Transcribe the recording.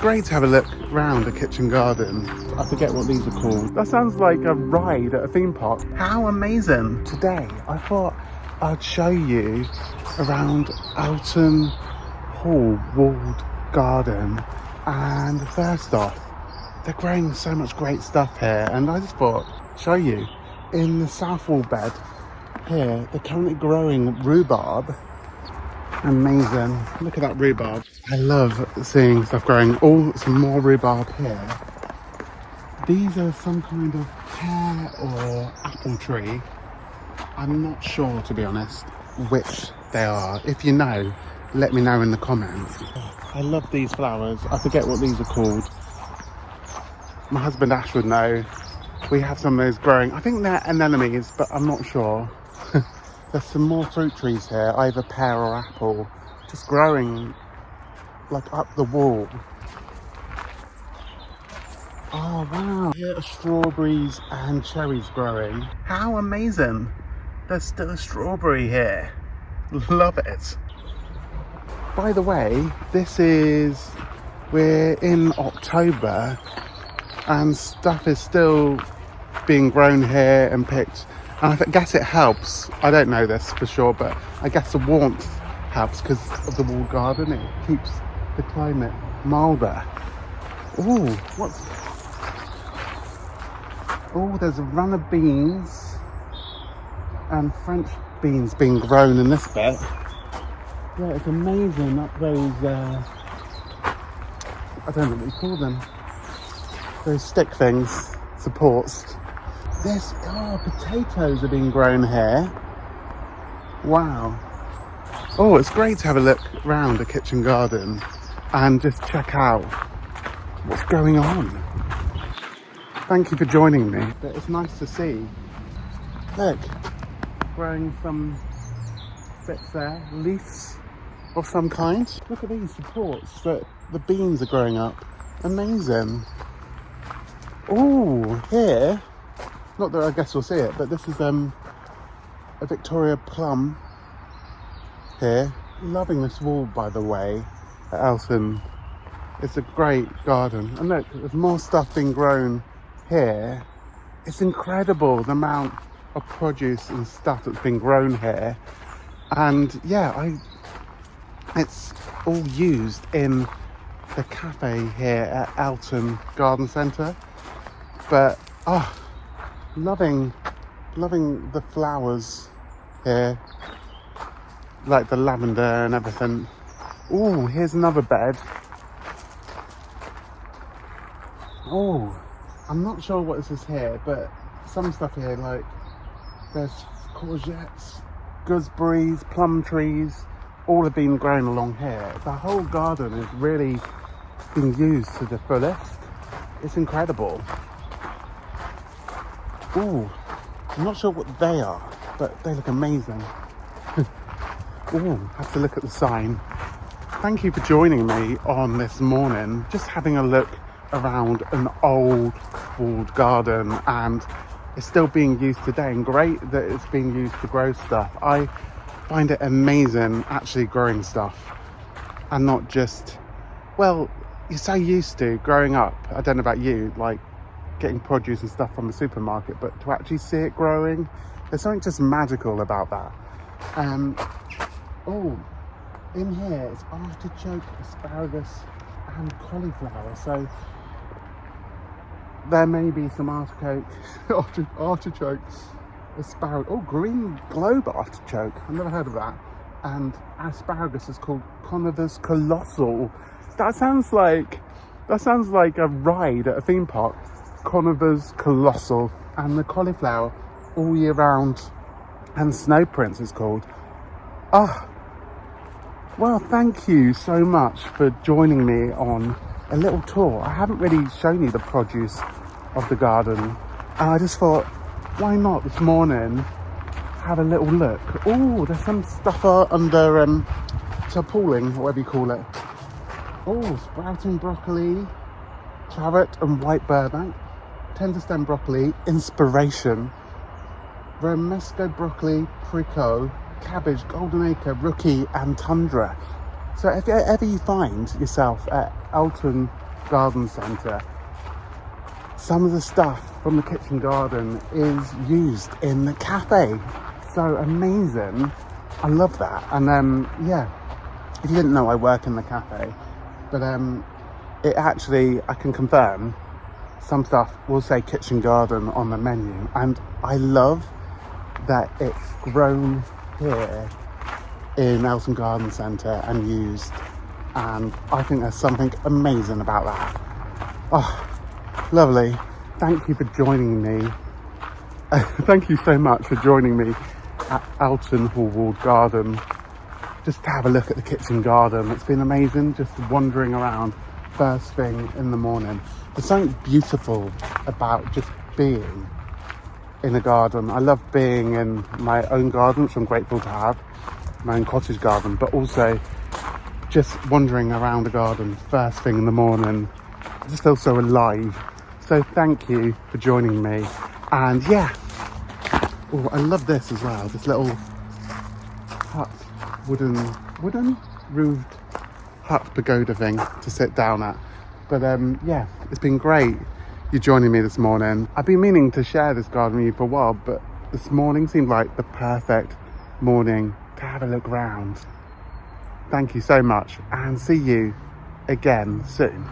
Great to have a look round a kitchen garden. I forget what these are called. That sounds like a ride at a theme park. How amazing. Today, I thought I'd show you around Elton Hall walled garden. And first off, they're growing so much great stuff here. And I just thought, show you. In the south wall bed here, they're currently growing rhubarb. Amazing. Look at that rhubarb. I love seeing stuff growing. Oh, some more rhubarb here. These are some kind of pear or apple tree. I'm not sure, to be honest, which they are. If you know, let me know in the comments. I love these flowers. I forget what these are called. My husband Ash would know. We have some of those growing. I think they're anemones, but I'm not sure. There's some more fruit trees here, either pear or apple, just growing like up the wall. Oh wow, here are strawberries and cherries growing. How amazing. There's still a strawberry here. Love it. By the way, we're in October and stuff is still being grown here and picked. And I guess it helps. I don't know this for sure, but I guess the warmth helps because of the walled garden. It keeps the climate milder. Ooh, there's a run of beans and French beans being grown in this bit. Yeah, it's amazing up those, I don't know what you call them. Those stick things, supports. Potatoes are being grown here. Wow. Oh, it's great to have a look round a kitchen garden and just check out what's going on. Thank you for joining me. But it's nice to see. Look, growing some bits there, leaves of some kind. Look at these supports that the beans are growing up. Amazing. Oh, here. Not that I guess you'll see it, but this is a Victoria plum here. Loving this wall, by the way, at Elton. It's a great garden. And look, there's more stuff being grown here. It's incredible the amount of produce and stuff that's been grown here. And yeah, it's all used in the cafe here at Elton Garden Centre. But, loving the flowers here, like the lavender and everything. Oh, here's another bed. Oh, I'm not sure what this is here, but some stuff here, like there's courgettes, gooseberries, plum trees, all have been grown along here. The whole garden is really being used to the fullest. It's incredible. Ooh, I'm not sure what they are, but they look amazing. Ooh, have to look at the sign. Thank you for joining me on this morning, just having a look around an old walled garden, and it's still being used today, and great that it's being used to grow stuff. I find it amazing actually growing stuff and not just, well, you're so used to growing up, I don't know about you, like getting produce and stuff from the supermarket, but to actually see it growing, there's something just magical about that. In here it's artichoke, asparagus and cauliflower, so there may be some artichoke, asparagus, green globe artichoke, I've never heard of that, and asparagus is called Conover's Colossal. That sounds like a ride at a theme park. Conover's Colossal. And the cauliflower all year round, and Snow Prince is called. Well, thank you so much for joining me on a little tour. I haven't really shown you the produce of the garden, and I just thought, why not this morning have a little look. Oh, there's some stuff under tarpaulin, whatever you call it. Oh, sprouting broccoli, carrot and white Burbank, tender stem broccoli, inspiration, romesco broccoli, prico, cabbage, golden acre, rookie and tundra. So if ever you find yourself at Elton garden centre, some of the stuff from the kitchen garden is used in the cafe. So amazing. I love that. And yeah, if you didn't know, I work in the cafe, but it actually, I can confirm, some stuff will say kitchen garden on the menu, and I love that it's grown here in Elton Garden Centre and used, and I think there's something amazing about that. Oh, lovely. Thank you for joining me. Thank you so much for joining me at Elton Hall walled garden, just to have a look at the kitchen garden. It's been amazing just wandering around first thing in the morning. There's something beautiful about just being in a garden. I love being in my own garden, which I'm grateful to have, my own cottage garden, but also just wandering around the garden first thing in the morning. I just feel so alive. So thank you for joining me. And yeah, oh, I love this as well, this little hut, wooden roofed hut pagoda thing to sit down at. But yeah, it's been great you joining me this morning. I've been meaning to share this garden with you for a while, but this morning seemed like the perfect morning to have a look round. Thank you so much, and see you again soon.